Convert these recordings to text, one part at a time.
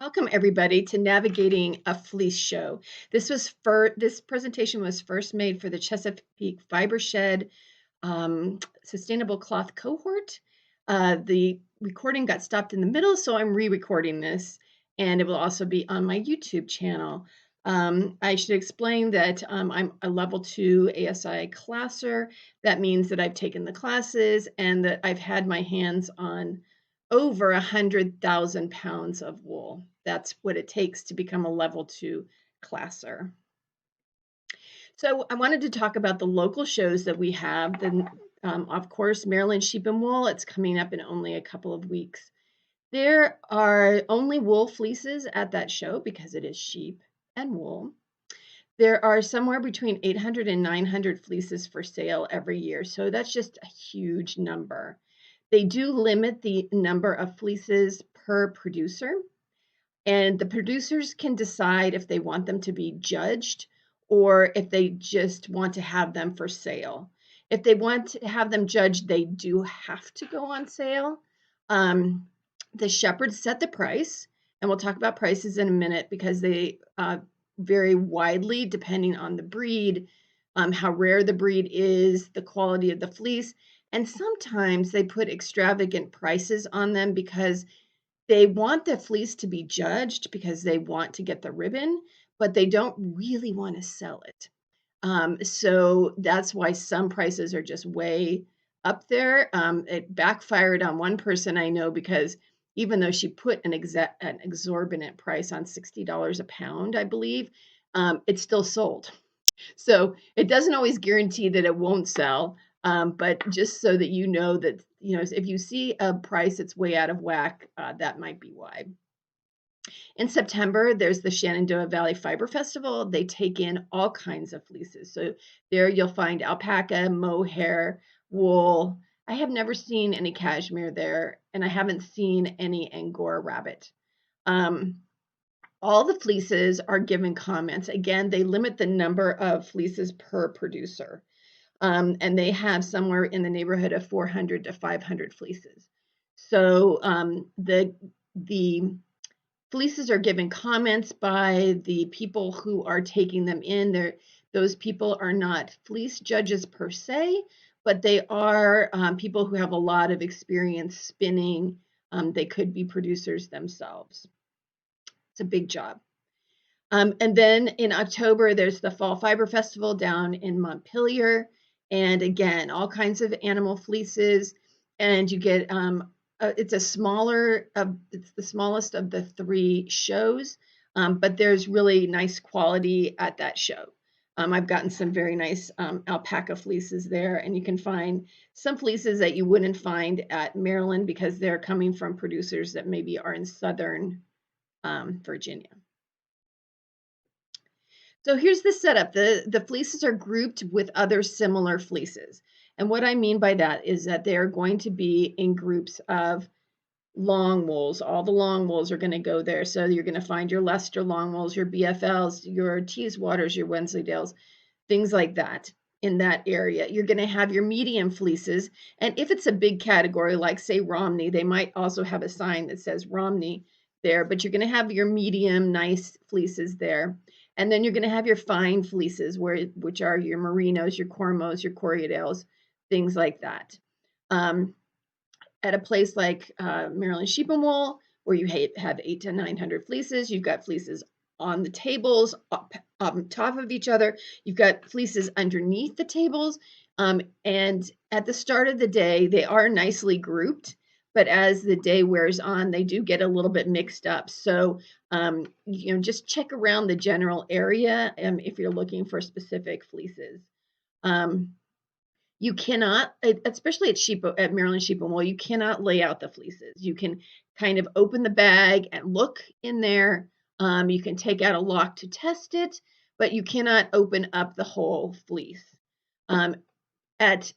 Welcome everybody to Navigating a Fleece Show. This presentation was first made for the Chesapeake Fiber Shed Sustainable Cloth Cohort. The recording got stopped in the middle, so I'm re-recording this, and it will also be on my YouTube channel. I should explain that I'm a level 2 ASI classer. That means that I've taken the classes and that I've had my hands on over 100,000 pounds of wool. That's what it takes to become a level 2 classer. So I wanted to talk about the local shows that we have. Of course, Maryland Sheep and Wool. It's coming up in only a couple of weeks. There are only wool fleeces at that show because it is sheep and wool. There are somewhere between 800 and 900 fleeces for sale every year. So that's just a huge number. They do limit the number of fleeces per producer, and the producers can decide if they want them to be judged or if they just want to have them for sale. If they want to have them judged, they do have to go on sale. The shepherds set the price, and we'll talk about prices in a minute because they vary widely depending on the breed, how rare the breed is, the quality of the fleece, and sometimes they put extravagant prices on them because they want the fleece to be judged because they want to get the ribbon, but they don't really want to sell it. So that's why some prices are just way up there. It backfired on one person I know because even though she put an exorbitant price on $60 a pound, I believe, it still sold. So it doesn't always guarantee that it won't sell, but just so that you know that, if you see a price that's way out of whack, that might be why. In September, there's the Shenandoah Valley Fiber Festival. They take in all kinds of fleeces. So there you'll find alpaca, mohair, wool. I have never seen any cashmere there, and I haven't seen any Angora rabbit. All the fleeces are given comments. Again, they limit the number of fleeces per producer. And they have somewhere in the neighborhood of 400 to 500 fleeces. So the fleeces are given comments by the people who are taking them in. Those people are not fleece judges per se, but they are people who have a lot of experience spinning. They could be producers themselves. It's a big job. And then in October, there's the Fall Fiber Festival down in Montpelier. And again, all kinds of animal fleeces. And you get, it's the smallest of the 3 shows, but there's really nice quality at that show. I've gotten some very nice alpaca fleeces there, and you can find some fleeces that you wouldn't find at Maryland because they're coming from producers that maybe are in Southern Virginia. So here's the setup. The fleeces are grouped with other similar fleeces. And what I mean by that is that they are going to be in groups of long wools. All the long wools are going to go there. So you're going to find your Leicester long wools, your BFLs, your Teeswaters, your Wensleydales, things like that in that area. You're going to have your medium fleeces. And if it's a big category, like say Romney, they might also have a sign that says Romney there, but you're going to have your medium nice fleeces there. And then you're going to have your fine fleeces, which are your Merinos, your Cormos, your Corriedales, things like that. At a place like Maryland Sheep and Wool, where you have 800 to 900 fleeces, you've got fleeces on the tables, on top of each other. You've got fleeces underneath the tables. And at the start of the day, they are nicely grouped. But as the day wears on, they do get a little bit mixed up. So, just check around the general area if you're looking for specific fleeces. You cannot, especially at Maryland Sheep and Wool, you cannot lay out the fleeces. You can kind of open the bag and look in there. You can take out a lock to test it, but you cannot open up the whole fleece. At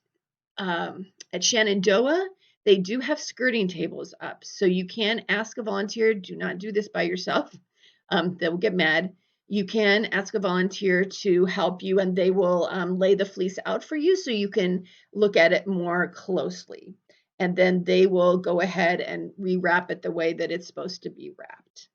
Shenandoah, they do have skirting tables up, so you can ask a volunteer. Do not do this by yourself. They will get mad. You can ask a volunteer to help you, and they will lay the fleece out for you so you can look at it more closely. And then they will go ahead and rewrap it the way that it's supposed to be wrapped.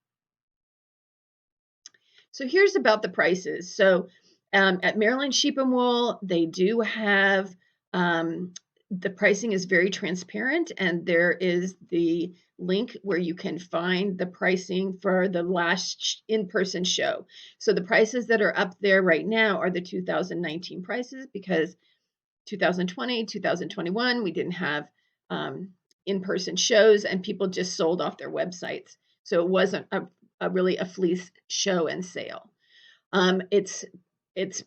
So here's about the prices. So at Maryland Sheep and Wool, they do have the pricing is very transparent, and there is the link where you can find the pricing for the last in-person show. So the prices that are up there right now are the 2019 prices, because 2020, 2021, we didn't have in-person shows, and people just sold off their websites. So it wasn't really a fleece show and sale. It's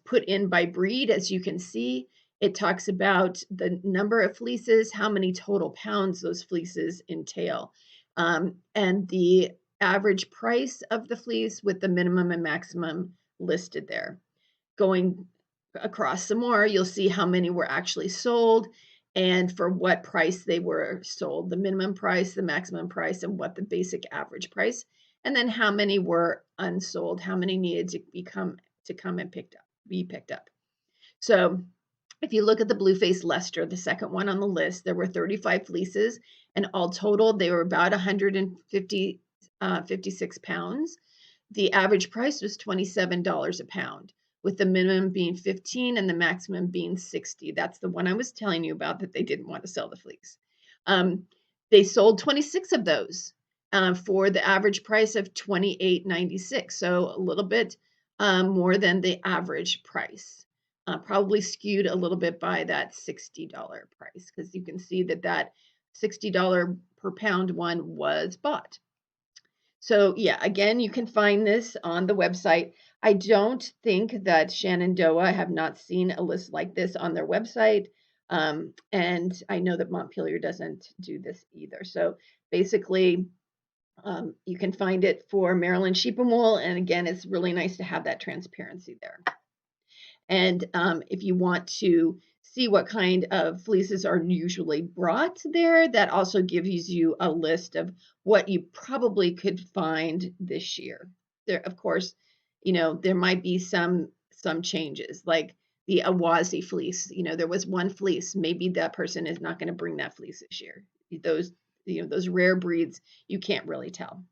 put in by breed, as you can see. It talks about the number of fleeces, how many total pounds those fleeces entail, and the average price of the fleece with the minimum and maximum listed there. Going across some more, you'll see how many were actually sold and for what price they were sold, the minimum price, the maximum price, and what the basic average price, and then how many were unsold, how many needed to come and be picked up. So if you look at the Blueface Leicester, the second one on the list, there were 35 fleeces, and all total, they were about 56 pounds. The average price was $27 a pound, with the minimum being 15 and the maximum being 60. That's the one I was telling you about that they didn't want to sell the fleece. They sold 26 of those for the average price of $28.96, so a little bit more than the average price. Probably skewed a little bit by that $60 price, because you can see that $60 per pound one was bought. So yeah, again, you can find this on the website. I don't think that Shenandoah, I have not seen a list like this on their website. And I know that Montpelier doesn't do this either. So basically, you can find it for Maryland Sheep and Wool. And again, it's really nice to have that transparency there. And if you want to see what kind of fleeces are usually brought there, that also gives you a list of what you probably could find this year. There, of course, there might be some changes, like the Awazi fleece. There was one fleece. Maybe that person is not going to bring that fleece this year. Those rare breeds, you can't really tell.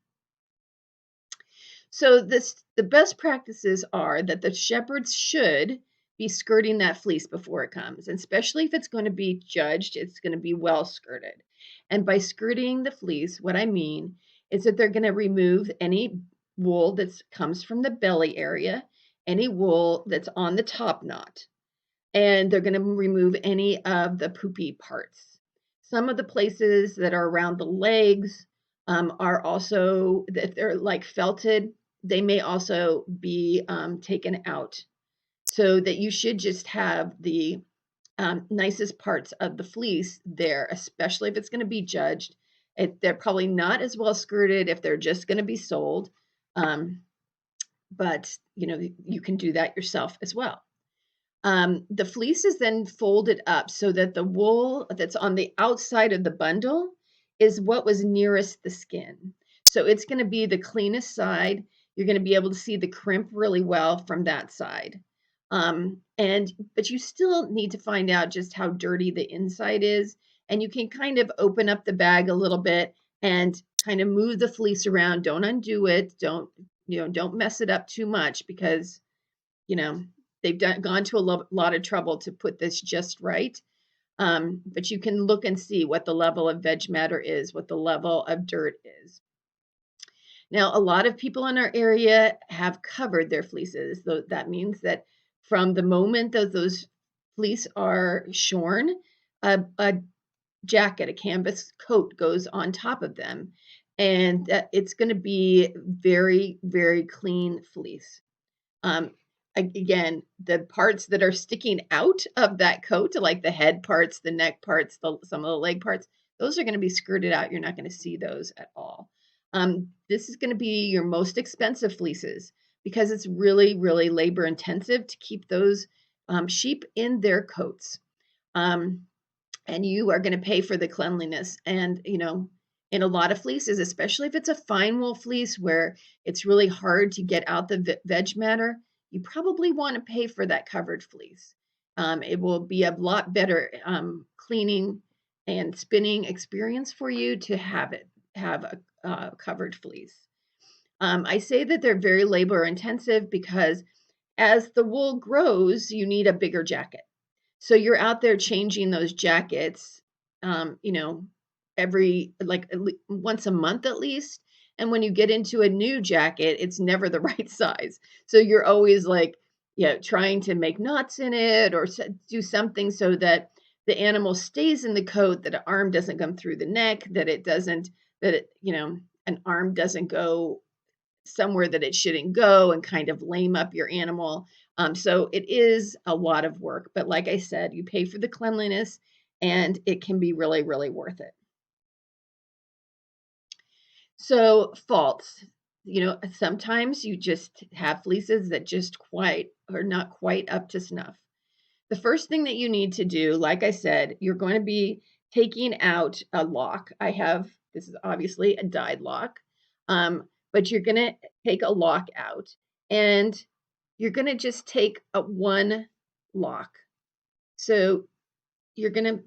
So the best practices are that the shepherds should be skirting that fleece before it comes, and especially if it's going to be judged, it's going to be well skirted. And by skirting the fleece, what I mean is that they're going to remove any wool that comes from the belly area, any wool that's on the top knot, and they're going to remove any of the poopy parts. Some of the places that are around the legs are also, if they're like felted, they may also be taken out, so that you should just have the nicest parts of the fleece there, especially if it's going to be judged. They're probably not as well skirted if they're just going to be sold, but you can do that yourself as well. The fleece is then folded up so that the wool that's on the outside of the bundle is what was nearest the skin. So it's going to be the cleanest side. You're going to be able to see the crimp really well from that side. But you still need to find out just how dirty the inside is. And you can kind of open up the bag a little bit and kind of move the fleece around. Don't undo it. Don't mess it up too much, because, they've gone to a lot of trouble to put this just right. But you can look and see what the level of veg matter is, what the level of dirt is. Now, a lot of people in our area have covered their fleeces. So that means that from the moment that those fleece are shorn, a jacket, a canvas coat goes on top of them. And it's going to be very, very clean fleece. Again, the parts that are sticking out of that coat, like the head parts, the neck parts, some of the leg parts, those are going to be skirted out. You're not going to see those at all. This is going to be your most expensive fleeces, because it's really, really labor intensive to keep those sheep in their coats. And you are going to pay for the cleanliness. And, in a lot of fleeces, especially if it's a fine wool fleece where it's really hard to get out the veg matter, you probably want to pay for that covered fleece. It will be a lot better cleaning and spinning experience for you to have a covered fleece. I say that they're very labor intensive because as the wool grows, you need a bigger jacket. So you're out there changing those jackets, you know, every like once a month at least. And when you get into a new jacket, it's never the right size. So you're always like, yeah, trying to make knots in it or do something so that the animal stays in the coat, that an arm doesn't come through the neck, that it doesn't, that it, you know, an arm doesn't go somewhere that it shouldn't go and kind of lame up your animal. So it is a lot of work, but like I said, you pay for the cleanliness and it can be really, really worth it. So faults, you know, sometimes you just have fleeces that just quite are not quite up to snuff. The first thing that you need to do, like I said, you're going to be taking out a lock. This is obviously a dyed lock, but you're going to take a lock out and you're going to just take a one lock. So you're going to,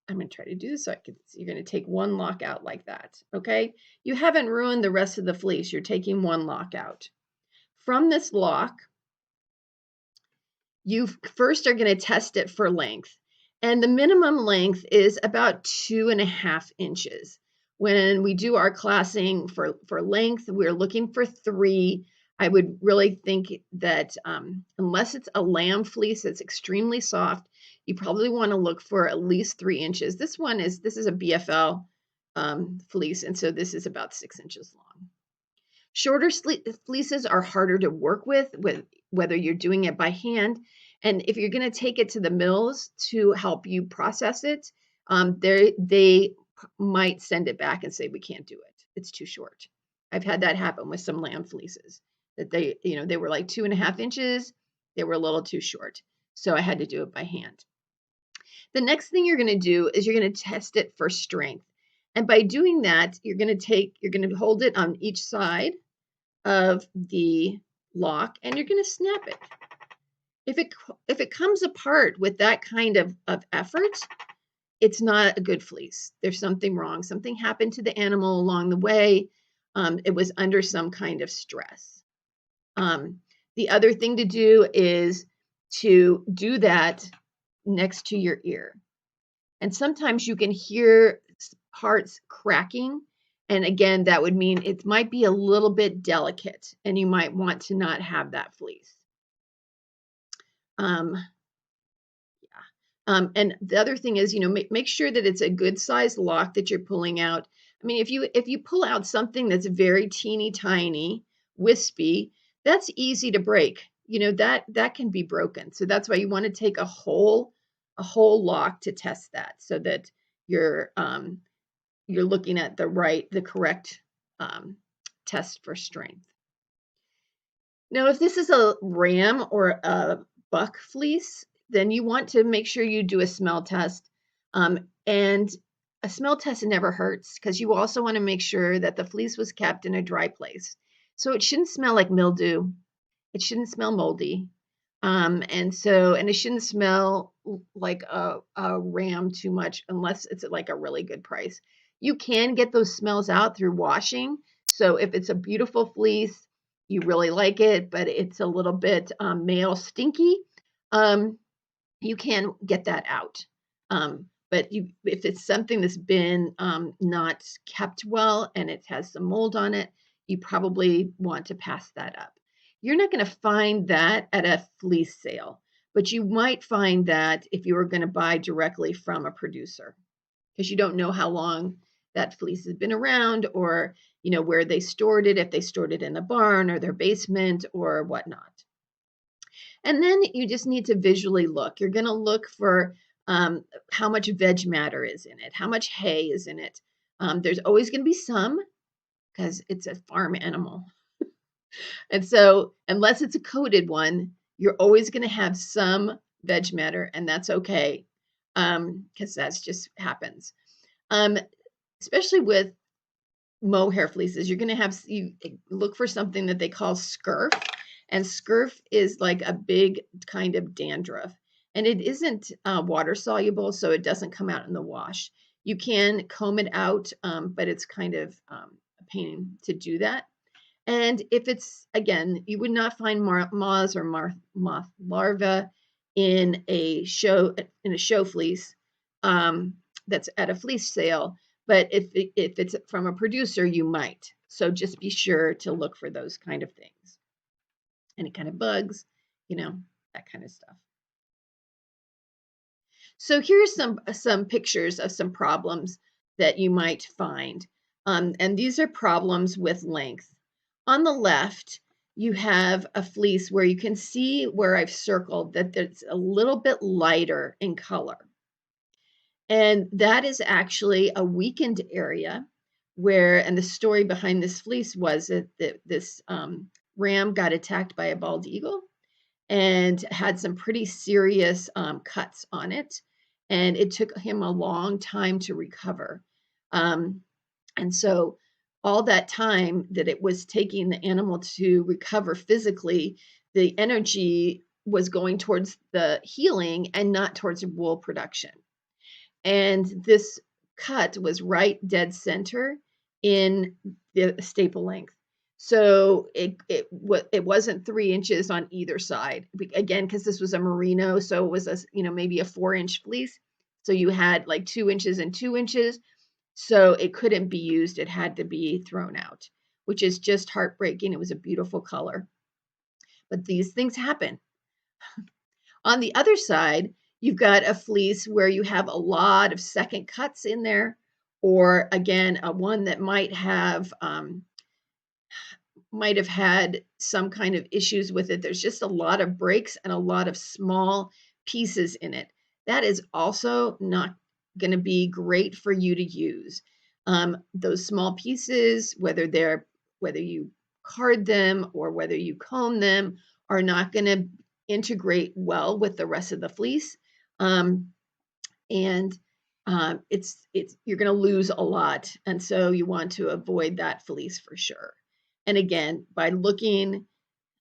I'm going to try to do this so I can see. You're going to take one lock out like that. Okay. You haven't ruined the rest of the fleece. You're taking one lock out. From this lock, you first are going to test it for length. And the minimum length is about 2.5 inches. When we do our classing for length, we're looking for 3. I would really think that unless it's a lamb fleece that's extremely soft, you probably want to look for at least 3 inches. This is a BFL fleece, and so this is about 6 inches long. Shorter fleeces are harder to work with whether you're doing it by hand. And if you're going to take it to the mills to help you process it, they might send it back and say, we can't do it. It's too short. I've had that happen with some lamb fleeces that they were like 2.5 inches. They were a little too short. So I had to do it by hand. The next thing you're going to do is you're going to test it for strength. And by doing that, you're going to hold it on each side of the lock and you're going to snap it. If it comes apart with that kind of effort, it's not a good fleece. There's something wrong. Something happened to the animal along the way. It was under some kind of stress. The other thing to do is to do that next to your ear. And sometimes you can hear parts cracking. And again, that would mean it might be a little bit delicate and you might want to not have that fleece. And the other thing is, make sure that it's a good size lock that you're pulling out. I mean, if you pull out something that's very teeny tiny, wispy, that's easy to break. That can be broken. So that's why you want to take a whole lock to test that, so that you're looking at the correct test for strength. Now, if this is a ram or a buck fleece, then you want to make sure you do a smell test. And a smell test never hurts, because you also want to make sure that the fleece was kept in a dry place. So it shouldn't smell like mildew. It shouldn't smell moldy. And it shouldn't smell like a ram too much unless it's at like a really good price. You can get those smells out through washing. So if it's a beautiful fleece, you really like it, but it's a little bit male stinky, you can get that out. But if it's something that's been not kept well and it has some mold on it, you probably want to pass that up. You're not going to find that at a fleece sale, but you might find that if you were going to buy directly from a producer, because you don't know how long that fleece has been around, or where they stored it, if they stored it in a barn or their basement or whatnot. And then you just need to visually look. You're going to look for how much veg matter is in it, how much hay is in it. There's always going to be some, because it's a farm animal. And so unless it's a coated one, you're always going to have some veg matter, and that's okay, because that just happens. Especially with mohair fleeces, you're going to have, you look for something that they call scurf, and scurf is like a big kind of dandruff, and it isn't water soluble, so it doesn't come out in the wash. You can comb it out, but it's kind of a pain to do that. And if it's, again, you would not find moths or moth larvae in a show fleece that's at a fleece sale. But if it's from a producer, you might. So just be sure to look for those kind of things. Any kind of bugs, that kind of stuff. So here's some pictures of some problems that you might find. And these are problems with length. On the left, you have a fleece where you can see where I've circled that it's a little bit lighter in color. And that is actually a weakened area and the story behind this fleece was that this ram got attacked by a bald eagle and had some pretty serious cuts on it. And it took him a long time to recover. And so all that time that it was taking the animal to recover physically, the energy was going towards the healing and not towards wool production. And this cut was right dead center in the staple length. So it wasn't 3 inches on either side. Again, because this was a merino, so it was maybe a 4-inch fleece. So you had like 2 inches and 2 inches. So it couldn't be used. It had to be thrown out, which is just heartbreaking. It was a beautiful color. But these things happen. On the other side, you've got a fleece where you have a lot of second cuts in there, or again, one that might have had some kind of issues with it. There's just a lot of breaks and a lot of small pieces in it. That is also not going to be great for you to use. Those small pieces, whether you card them or whether you comb them, are not going to integrate well with the rest of the fleece. And you're going to lose a lot. And so you want to avoid that fleece for sure. And again, by looking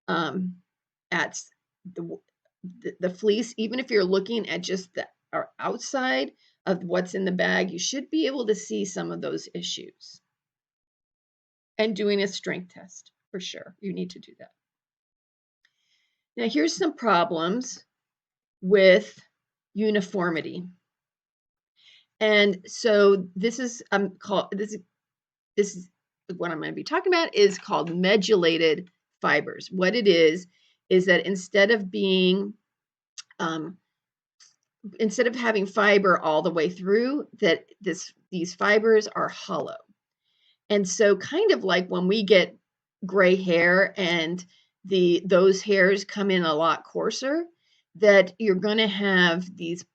at the fleece, even if you're looking at just the outside of what's in the bag, you should be able to see some of those issues. And doing a strength test for sure. You need to do that. Now, here's some problems with uniformity. And so this is what I'm going to be talking about is called medullated fibers. What it is that instead of having fiber all the way through, that these fibers are hollow. And so kind of like when we get gray hair and those hairs come in a lot coarser, that you're going to have these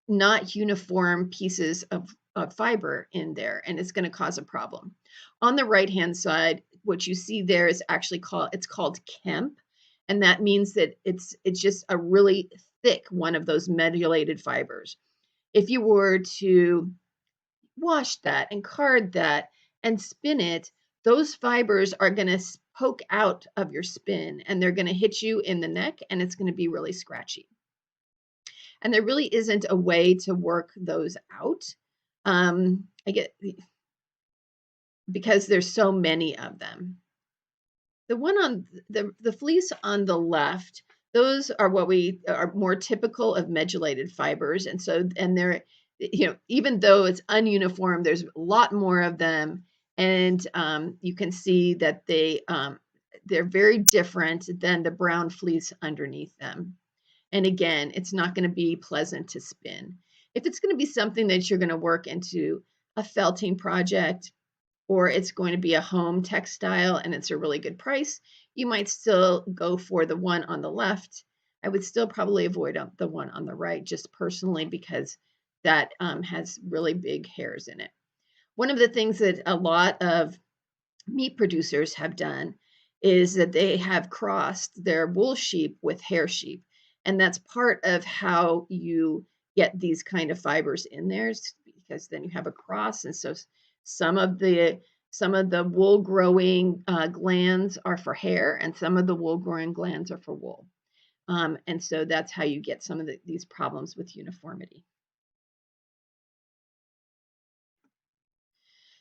not uniform pieces of fiber in there, and it's going to cause a problem. On the right hand side, what you see there is actually called Kemp, and that means that it's just a really thick one of those medullated fibers. If you were to wash that and card that and spin it, those fibers are going to poke out of your spin and they're going to hit you in the neck, and it's going to be really scratchy. And there really isn't a way to work those out. Because there's so many of them. The one on the fleece on the left, those are what we are more typical of medullated fibers. And they're, even though it's ununiform, there's a lot more of them. And you can see that they're very different than the brown fleece underneath them. And again, it's not going to be pleasant to spin. If it's going to be something that you're going to work into a felting project, or it's going to be a home textile and it's a really good price, you might still go for the one on the left. I would still probably avoid the one on the right, just personally, because that has really big hairs in it. One of the things that a lot of meat producers have done is that they have crossed their wool sheep with hair sheep. And that's part of how you get these kind of fibers in there, because then you have a cross. And so some of the wool growing glands are for hair, and some of the wool growing glands are for wool. And so that's how you get some of these problems with uniformity.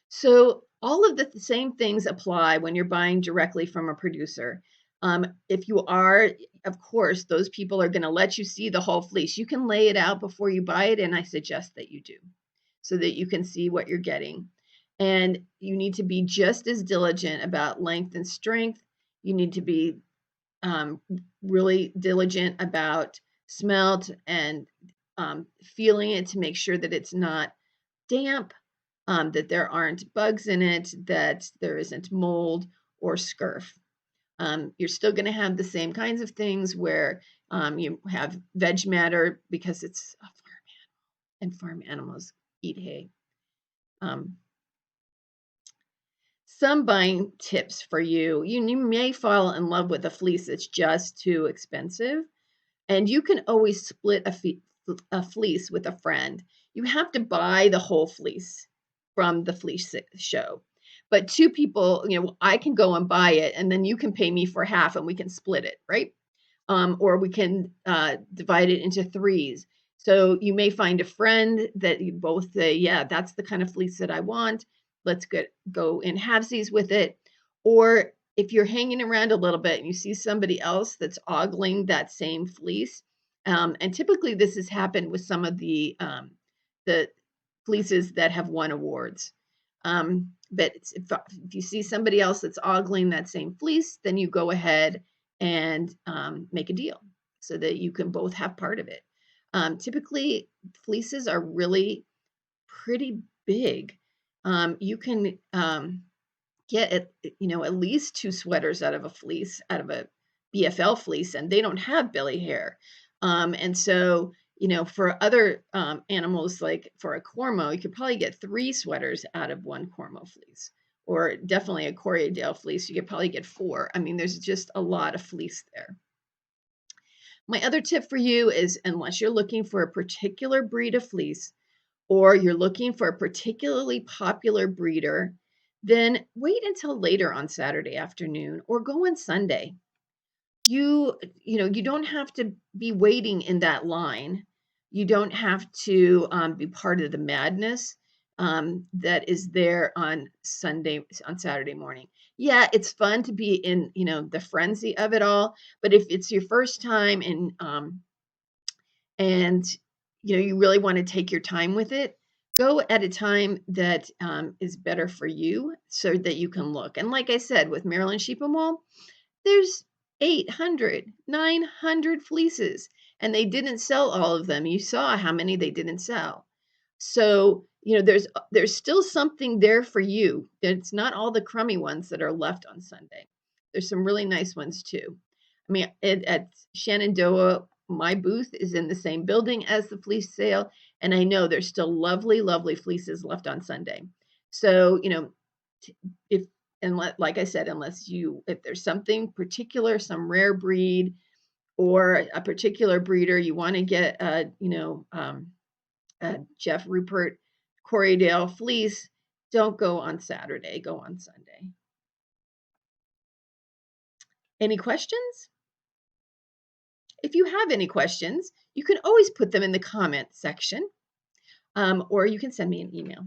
So all of the same things apply when you're buying directly from a producer. If you are, of course, those people are going to let you see the whole fleece. You can lay it out before you buy it, and I suggest that you do so that you can see what you're getting. And you need to be just as diligent about length and strength. You need to be really diligent about smelt and feeling it to make sure that it's not damp, that there aren't bugs in it, that there isn't mold or scurf. You're still going to have the same kinds of things where you have veg matter because it's a farm animal and farm animals eat hay. Some buying tips for you. You may fall in love with a fleece that's just too expensive, and you can always split a fleece with a friend. You have to buy the whole fleece from the fleece show. But two people, I can go and buy it, and then you can pay me for half, and we can split it, right? Or we can divide it into threes. So you may find a friend that you both say, yeah, that's the kind of fleece that I want. Let's go in halvesies with it. Or if you're hanging around a little bit and you see somebody else that's ogling that same fleece, and typically this has happened with some of the fleeces that have won awards. But if you see somebody else that's ogling that same fleece, then you go ahead and make a deal so that you can both have part of it. Typically, fleeces are really pretty big. You can get at least 2 sweaters out of a fleece, out of a BFL fleece, and they don't have belly hair. And so, for other animals, like for a Cormo, you could probably get 3 sweaters out of one Cormo fleece, or definitely a Corriedale fleece. You could probably get 4. I mean, there's just a lot of fleece there. My other tip for you is, unless you're looking for a particular breed of fleece, or you're looking for a particularly popular breeder, then wait until later on Saturday afternoon or go on Sunday. You don't have to be waiting in that line. You don't have to be part of the madness that is there on Saturday morning. Yeah, it's fun to be in, the frenzy of it all. But if it's your first time and you really want to take your time with it, go at a time that is better for you so that you can look. And like I said, with Maryland Sheep and Wool, there's 800, 900 fleeces, and they didn't sell all of them. You saw how many they didn't sell. So, there's still something there for you. It's not all the crummy ones that are left on Sunday. There's some really nice ones too. I mean, at Shenandoah, my booth is in the same building as the fleece sale, and I know there's still lovely, lovely fleeces left on Sunday. So, if and like I said, if there's something particular, some rare breed or a particular breeder, you want to get Jeff Rupert Corriedale fleece, don't go on Saturday, go on Sunday. Any questions? If you have any questions, you can always put them in the comment section, or you can send me an email.